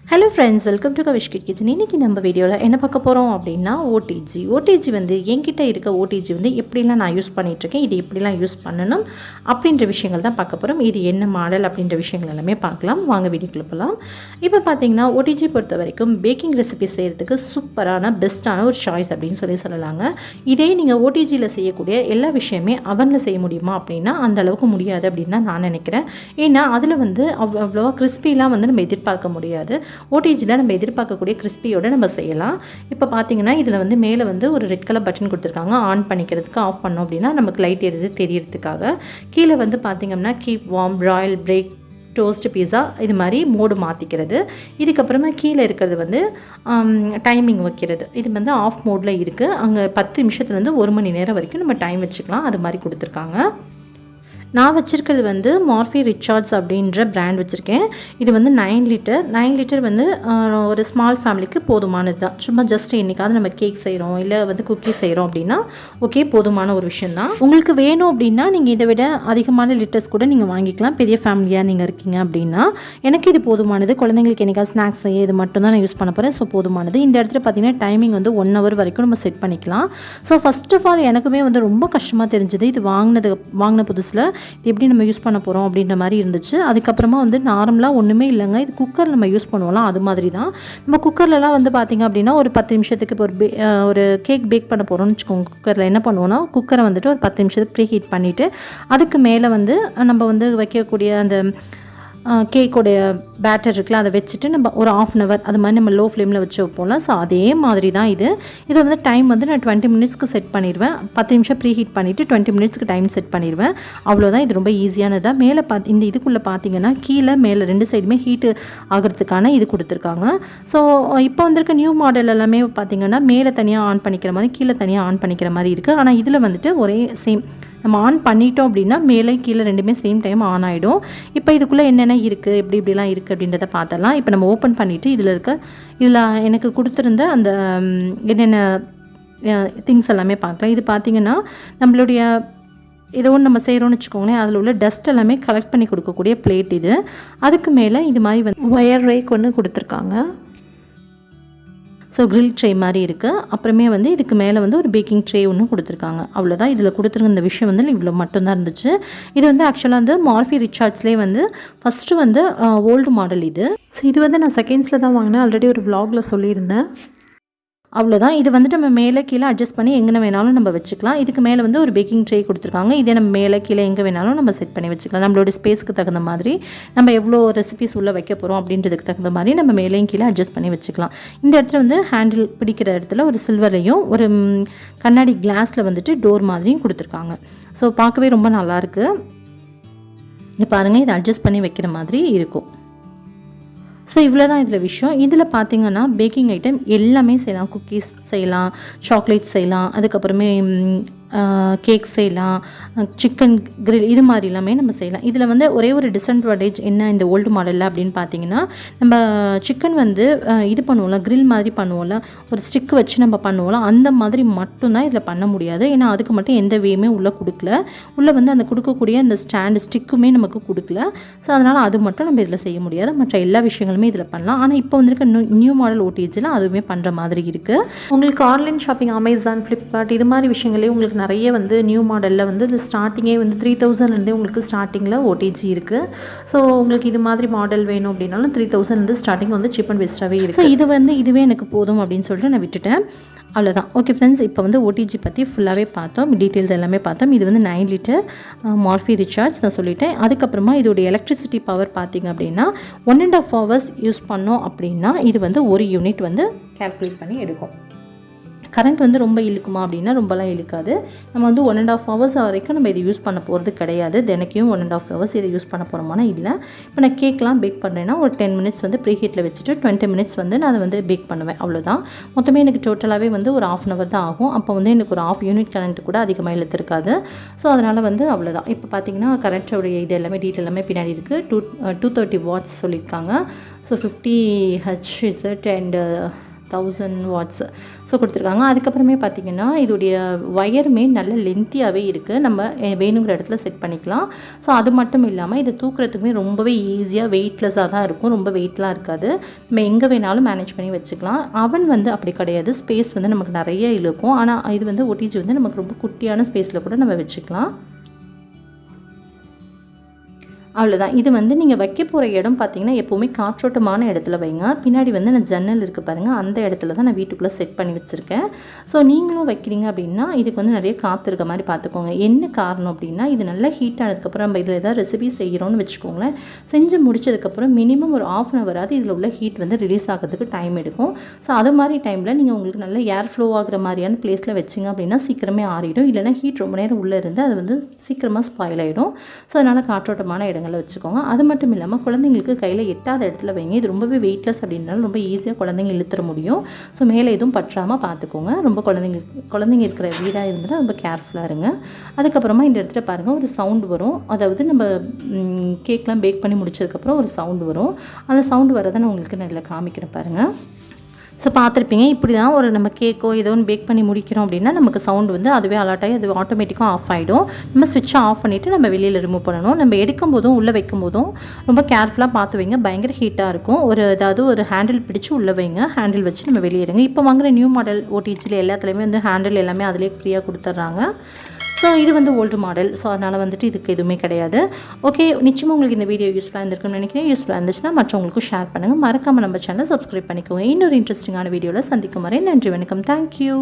Hello friends, welcome to Kavish kitchen. இன்றைக்கி நம்ம வீடியோவில் என்ன பார்க்க போகிறோம் அப்படின்னா ஓடிஜி வந்து என்கிட்ட இருக்க ஓடிஜி வந்து எப்படிலாம் நான் யூஸ் பண்ணிகிட்ருக்கேன், இது எப்படிலாம் யூஸ் பண்ணணும் அப்படின்ற விஷயங்கள் தான் பார்க்க போகிறோம். இது என்ன மாடல் அப்படின்ற விஷயங்கள் எல்லாமே பார்க்கலாம். வாங்க வீடியோக்குள்ள போகலாம். இப்போ பார்த்தீங்கன்னா ஓடிஜி பொறுத்த வரைக்கும் பேக்கிங் ரெசிபி செய்கிறதுக்கு சூப்பரான பெஸ்ட்டான ஒரு சாய்ஸ் அப்படின்னு சொல்லலாங்க. இதே நீங்கள் ஓடிஜியில் செய்யக்கூடிய எல்லா விஷயமே அவனில் செய்ய முடியுமா அப்படின்னா அந்த அளவுக்கு முடியாது அப்படின்னு தான் நான் நினைக்கிறேன். ஏன்னா அதில் வந்து அவ்வளோவா கிறிஸ்பிலாம் வந்து நம்ம எதிர்பார்க்க முடியாது. ஓடிஜியில் நம்ம எதிர்பார்க்கக்கூடிய கிறிஸ்பியோடு நம்ம செய்யலாம். இப்போ பார்த்தீங்கன்னா இதில் வந்து மேலே வந்து ஒரு ரெட் கலர் பட்டன் கொடுத்துருக்காங்க. ஆன் பண்ணிக்கிறதுக்கு, ஆஃப் பண்ணோம் அப்படின்னா நமக்கு லைட் எரியுது தெரியறதுக்காக. கீழே வந்து பார்த்திங்கன்னா keep warm, royal, break, toast, pizza இது மாதிரி மோடு மாற்றிக்கிறது. இதுக்கப்புறமா கீழே இருக்கிறது வந்து டைமிங் வைக்கிறது. இது வந்து ஆஃப் மோடில் இருக்குது. அங்கே 10 நிமிஷத்துலேருந்து 1 மணி நேரம் வரைக்கும் நம்ம டைம் வச்சுக்கலாம். அது மாதிரி கொடுத்துருக்காங்க. நான் வச்சுருக்கிறது வந்து மார்ஃபி ரிச்சார்ட்ஸ் அப்படின்ற பிராண்ட் வச்சுருக்கேன். இது வந்து 9 லிட்டர் வந்து ஒரு ஸ்மால் ஃபேமிலிக்கு போதுமானது தான். சும்மா ஜஸ்ட் என்றைக்காவது நம்ம கேக் செய்கிறோம் இல்லை வந்து குக்கி செய்கிறோம் அப்படின்னா ஓகே, போதுமான ஒரு விஷயம் தான். உங்களுக்கு வேணும் அப்படின்னா நீங்கள் இதை விட அதிகமான லிட்டர்ஸ் கூட நீங்கள் வாங்கிக்கலாம். பெரிய ஃபேமிலியாக நீங்கள் இருக்கீங்க அப்படின்னா. எனக்கு இது போதுமானது. குழந்தைங்களுக்கு என்றைக்காவது ஸ்நாக்ஸ் செய்ய இது மட்டும் தான் நான் யூஸ் பண்ண போகிறேன். ஸோ போதுமானது. இந்த இடத்துல பார்த்தீங்கன்னா டைமிங் வந்து 1 hour வரைக்கும் நம்ம செட் பண்ணிக்கலாம். ஸோ ஃபஸ்ட் ஆஃப் ஆல் எனக்குமே வந்து ரொம்ப கஷ்டமாக தெரிஞ்சுது. இது வாங்கின புதுசில் இது எப்படி நம்ம யூஸ் பண்ண போகிறோம் அப்படின்ற மாதிரி இருந்துச்சு. அதுக்கப்புறமா வந்து நார்மலாக ஒன்றுமே இல்லைங்க. இது குக்கர் நம்ம யூஸ் பண்ணுவோம்லாம், அது மாதிரி தான். நம்ம குக்கர்லலாம் வந்து பார்த்திங்க அப்படின்னா ஒரு 10 நிமிஷத்துக்கு இப்போ ஒரு கேக் பேக் பண்ண போகிறோம்னு வச்சுக்கோங்க. குக்கரில் என்ன பண்ணுவோன்னா குக்கரை வந்துட்டு ஒரு 10 நிமிஷத்துக்கு ப்ரீ ஹீட் பண்ணிவிட்டு அதுக்கு மேலே வந்து நம்ம வந்து வைக்கக்கூடிய அந்த கேக்கோடைய பேட்டர் இருக்குல்ல, அதை வச்சுட்டு நம்ம ஒரு 1/2 hour அது மாதிரி நம்ம லோ ஃப்ளேமில் வச்சு வைப்போம்ல. ஸோ அதே மாதிரி தான் இது. இதை வந்து டைம் வந்து நான் 20 மினிட்ஸ்க்கு செட் பண்ணிடுவேன். 10 நிமிஷம் ப்ரீ ஹீட் பண்ணிவிட்டு 20 மினிட்ஸ்க்கு டைம் செட் பண்ணிடுவேன். அவ்வளோதான். இது ரொம்ப ஈஸியானது தான். மேலே இந்த இதுக்குள்ளே பார்த்தீங்கன்னா கீழே மேலே 2 சைடுமே ஹீட்டு ஆகிறதுக்கான இது கொடுத்துருக்காங்க. ஸோ இப்போ வந்திருக்க நியூ மாடல் எல்லாமே பார்த்திங்கன்னா மேலே தனியாக ஆன் பண்ணிக்கிற மாதிரி, கீழே தனியாக ஆன் பண்ணிக்கிற மாதிரி இருக்குது. ஆனால் இதில் வந்துட்டு ஒரே சேம் நம்ம ஆன் பண்ணிட்டோம் அப்படின்னா மேலே கீழே ரெண்டுமே சேம் டைம் ஆன் ஆகிடும். இப்போ இதுக்குள்ளே என்னென்ன இருக்குது, இப்படிலாம் இருக்குது அப்படின்றத பார்த்தலாம். இப்போ நம்ம ஓப்பன் பண்ணிவிட்டு இதில் எனக்கு கொடுத்துருந்த அந்த என்னென்ன திங்ஸ் எல்லாமே பார்க்கலாம். இது பார்த்திங்கன்னா நம்மளுடைய ஏதோ ஒன்று நம்ம செய்கிறோன்னு வச்சுக்கோங்களேன், அதில் உள்ள டஸ்ட் எல்லாமே கலெக்ட் பண்ணி கொடுக்கக்கூடிய பிளேட் இது. அதுக்கு மேலே இது மாதிரி வந்து ஒயர் ரேக் ஒன்று கொடுத்துருக்காங்க. ஸோ கிரில் ட்ரே மாதிரி இருக்குது. அப்புறமே வந்து இதுக்கு மேலே வந்து ஒரு பேக்கிங் ட்ரே ஒன்று கொடுத்துருக்காங்க. அவ்வளோதான். இதில் கொடுத்துருங்க இந்த விஷயம் வந்து இவ்வளோ மட்டும்தான் இருந்துச்சு. இது வந்து ஆக்சுவலாக வந்து மார்ஃபி ரிச்சார்ட்ஸ்லேயே வந்து ஃபஸ்ட்டு வந்து ஓல்டு மாடல் இது. ஸோ இது வந்து நான் செகண்ட்ஸில் தான் வாங்கினேன். ஆல்ரெடி ஒரு vlogல சொல்லியிருந்தேன். அவ்வளோதான். இது வந்துட்டு நம்ம மேலே கீழே அட்ஜஸ்ட் பண்ணி எங்கே வேணாலும் நம்ம வச்சுக்கலாம். இதுக்கு மேலே வந்து ஒரு பேக்கிங் ட்ரே கொடுத்துருக்காங்க. இதே நம்ம மேலே கீழே எங்கே வேணாலும் நம்ம செட் பண்ணி வச்சுக்கலாம். நம்மளோட ஸ்பேஸ்க்கு தகுந்த மாதிரி நம்ம எவ்வளோ ரெசிபிஸ் உள்ளே வைக்க போகிறோம் அப்படின்றதுக்கு தகுந்த மாதிரி நம்ம மேலேயும் கீழே அட்ஜஸ்ட் பண்ணி வச்சுக்கலாம். இந்த இடத்துல வந்து ஹேண்டில் பிடிக்கிற இடத்துல ஒரு சில்வரையும் ஒரு கண்ணாடி கிளாஸில் வந்துட்டு டோர் மாதிரியும் கொடுத்துருக்காங்க. ஸோ பார்க்கவே ரொம்ப நல்லாயிருக்கு. இங்கே பாருங்கள், இதை அட்ஜஸ்ட் பண்ணி வைக்கிற மாதிரி இருக்கும். ஸோ இவ்வளோ தான் இதில் விஷயம். இதில் பார்த்திங்கன்னா பேக்கிங் ஐட்டம் எல்லாமே செய்யலாம். குக்கீஸ் செய்யலாம், சாக்லேட் செய்யலாம், அதுக்கப்புறமே கேக் செய்யலாம், சிக்கன் கிரில் இது மாதிரி எல்லாமே நம்ம செய்யலாம். இதில் வந்து ஒரே ஒரு டிஸ்அட்வான்டேஜ் என்ன இந்த ஓல்டு மாடலில் அப்படின்னு பார்த்தீங்கன்னா, நம்ம சிக்கன் வந்து இது பண்ணுவோம்ல, கிரில் மாதிரி பண்ணுவோம்ல, ஒரு ஸ்டிக் வச்சு நம்ம பண்ணுவோம்ல, அந்த மாதிரி மட்டும்தான் இதில் பண்ண முடியாது. ஏன்னா அதுக்கு மட்டும் எந்த வேயுமே உள்ளே கொடுக்கல. உள்ளே வந்து அந்த கொடுக்கக்கூடிய அந்த ஸ்டாண்டு ஸ்டிக்குமே நமக்கு கொடுக்கல. ஸோ அதனால் அது மட்டும் நம்ம இதில் செய்ய முடியாது. மற்ற எல்லா விஷயங்களுமே இதில் பண்ணலாம். ஆனால் இப்போ வந்திருக்க நியூ மாடல் ஓடிஜியில் அதுவுமே பண்ணுற மாதிரி இருக்குது. உங்களுக்கு ஆன்லைன் ஷாப்பிங், அமேசான், ஃப்ளிப்கார்ட் இது மாதிரி விஷயங்களே உங்களுக்கு நிறைய வந்து நியூ மாடலில் வந்து ஸ்டார்டிங்கே வந்து 3000 உங்களுக்கு ஸ்டார்டிங்கில் ஓடிஜி இருக்குது. ஸோ உங்களுக்கு இது மாதிரி மாடல் வேணும் அப்படின்னாலும் 3000 ஸ்டார்டிங் வந்து சீப் அண்ட் பெஸ்ட்டாகவே இருக்குது. ஸோ இதுவே எனக்கு போதும் அப்படின்னு சொல்லிட்டு நான் விட்டுட்டேன். அவ்வளோதான். ஓகே ஃப்ரெண்ட்ஸ், இப்போ வந்து ஓடிஜி பற்றி ஃபுல்லாகவே பார்த்தோம். டீட்டெயில்ஸ் எல்லாமே பார்த்தோம். இது வந்து 9 லிட்டர் மார்ஃபி ரிச்சார்ட்ஸ் நான் சொல்லிட்டேன். அதுக்கப்புறமா இதோடைய எலக்ட்ரிசிட்டி பவர் பார்த்திங்க அப்படின்னா 1.5 hours யூஸ் பண்ணோம் அப்படின்னா இது வந்து 1 யூனிட் வந்து கால்குலேட் பண்ணி எடுக்கும். கரண்ட் வந்து ரொம்ப இழுக்குமா அப்படின்னா ரொம்பலாம் இழுக்காது. நம்ம வந்து 1.5 hours வரைக்கும் நம்ம இதை யூஸ் பண்ண போகிறது கிடையாது. தினைக்கும் 1.5 hours இதை யூஸ் பண்ண போகிறோமானா இல்லை. இப்போ நான் கேக்லாம் பேக் பண்ணுறேன்னா ஒரு 10 minutes வந்து ப்ரீ ஹீட்டில் வச்சுட்டு 20 minutes வந்து நான் அதை வந்து பேக் பண்ணுவேன். அவ்வளோதான். மொத்தமே எனக்கு டோட்டலாகவே வந்து ஒரு 1/2 hour தான் ஆகும். அப்போ வந்து எனக்கு ஒரு 1/2 யூனிட் கரண்ட் கூட அதிகமாக இழுத்துருக்காது. ஸோ அதனால் வந்து அவ்வளோதான். இப்போ பார்த்திங்கன்னா கரண்ட்டோடைய இது எல்லாமே டீட்டெயில் எல்லாமே பின்னாடி இருக்குது. 230 watts சொல்லியிருக்காங்க. So 50 Hz and 1000 watts so கொடுத்துருக்காங்க. அதுக்கப்புறமே பார்த்திங்கன்னா இதோடைய ஒயருமே நல்ல லென்த்தியாகவே இருக்குது. நம்ம வேணுங்கிற இடத்துல செட் பண்ணிக்கலாம். ஸோ அது மட்டும் இல்லாமல் இதை தூக்குறதுக்குமே ரொம்பவே ஈஸியாக வெயிட்லெஸ்ஸாக தான் இருக்கும். ரொம்ப வெயிட்லாம் இருக்காது. நம்ம எங்கே வேணாலும் மேனேஜ் பண்ணி வச்சுக்கலாம். அவன் வந்து அப்படி கிடையாது. ஸ்பேஸ் வந்து நமக்கு நிறைய இழுக்கும். ஆனால் இது வந்து OTG வந்து நமக்கு ரொம்ப குட்டியான ஸ்பேஸில் கூட நம்ம வச்சுக்கலாம். அவ்வளோதான். இது வந்து நீங்கள் வைக்க போகிற இடம் பார்த்தீங்கன்னா எப்போவுமே காற்றோட்டமான இடத்துல வைங்க. பின்னாடி வந்து நான் ஜன்னல் இருக்குது பாருங்கள், அந்த இடத்துல தான் நான் வீட்டுக்குள்ளே செட் பண்ணி வச்சுருக்கேன். ஸோ நீங்களும் வைக்கிறீங்க அப்படின்னா இதுக்கு வந்து நிறைய காற்று இருக்க மாதிரி பார்த்துக்கோங்க. என்ன காரணம் அப்படின்னா இது நல்லா ஹீட் ஆனதுக்கப்புறம் நம்ம இதில் ஏதாவது ரெசிபி செய்கிறோன்னு வச்சுக்கோங்களேன், செஞ்சு முடிச்சதுக்கப்புறம் மினிமம் ஒரு 1/2 hour ஆகுது இதில் உள்ள ஹீட் வந்து ரிலீஸ் ஆகிறதுக்கு டைம் எடுக்கும். ஸோ அது மாதிரி டைமில் நீங்கள் உங்களுக்கு நல்ல ஏர் ஃப்ளோ ஆகிற மாதிரியான பிளேஸில் வச்சிங்க அப்படின்னா சீக்கிரமே ஆறிடும். இல்லைனா ஹீட் ரொம்ப நேரம் உள்ளே இருந்து அது வந்து சீக்கிரமாக ஸ்பாயில் ஆகிடும். ஸோ அதனால் காற்றோட்டமான இடங்கள் வச்சுக்கோங்க. அது மட்டும் இல்லாமல் குழந்தைங்களுக்கு கையில் எட்டாத இடத்துல வைங்க. இது ரொம்பவே வெயிட்லெஸ் அப்படின்னாலும் ரொம்ப ஈஸியாக குழந்தைங்க இழுத்துற முடியும். ஸோ மேலே எதுவும் பற்றாமல் பார்த்துக்கோங்க. ரொம்ப குழந்தைங்க இருக்கிற வீடாக இருந்தால் ரொம்ப கேர்ஃபுல்லாக இருங்க. அதுக்கப்புறமா இந்த இடத்துல பாருங்கள் ஒரு சவுண்டு வரும். அதாவது நம்ம கேக்லாம் பேக் பண்ணி முடிச்சதுக்கப்புறம் ஒரு சவுண்டு வரும். அந்த சவுண்டு வரதை நான் உங்களுக்கு நல்லா காமிக்கிறேன் பாருங்கள். ஸோ பார்த்துருப்பீங்க, இப்படி தான் ஒரு நம்ம கேக்கோ ஏதோ ஒன்று பேக் பண்ணி முடிக்கிறோம் அப்படின்னா நமக்கு சவுண்டு வந்து அதுவே அலர்ட் ஆகி அது ஆட்டோமேட்டிக்காக ஆஃப் ஆகிடும். நம்ம ஸ்விட்சை ஆஃப் பண்ணிவிட்டு நம்ம வெளியில் ரிமூவ் பண்ணணும். நம்ம எடுக்கும் போதும் உள்ளே வைக்கும் போதும் ரொம்ப கேர்ஃபுல்லாக பார்த்து வைங்க. பயங்கர ஹீட்டாக இருக்கும். ஏதாவது ஒரு ஹேண்டில் பிடிச்சி உள்ளே வைங்க. ஹேண்டில் வச்சு நம்ம வெளியேறுங்க. இப்போ வாங்குகிற நியூ மாடல் OTGயில் எல்லாத்துலேயுமே வந்து ஹேண்டில் எல்லாமே அதிலே ஃப்ரீயாக கொடுத்துட்றாங்க. ஸோ இது வந்து ஓல்டு மாடல். ஸோ அதனால் வந்துட்டு இதுக்கு எதுவுமே கிடையாது. ஓகே, நிச்சயமாக உங்களுக்கு இந்த வீடியோ யூஸ்ஃபுல்லாக இருந்திருக்குன்னு நினைக்கிறேன். யூஸ்ஃபுல்லாக இருந்துச்சுன்னா மற்றவங்களுக்கும் ஷேர் பண்ணுங்கள். மறக்காமல் நம்ம சேனலை சப்ஸ்கிரைப் பண்ணிக்கோங்க. இன்னொரு இன்ட்ரெஸ்டிங்கான வீடியோவில் சந்திக்கும் வரை நன்றி, வணக்கம். தேங்க்யூ.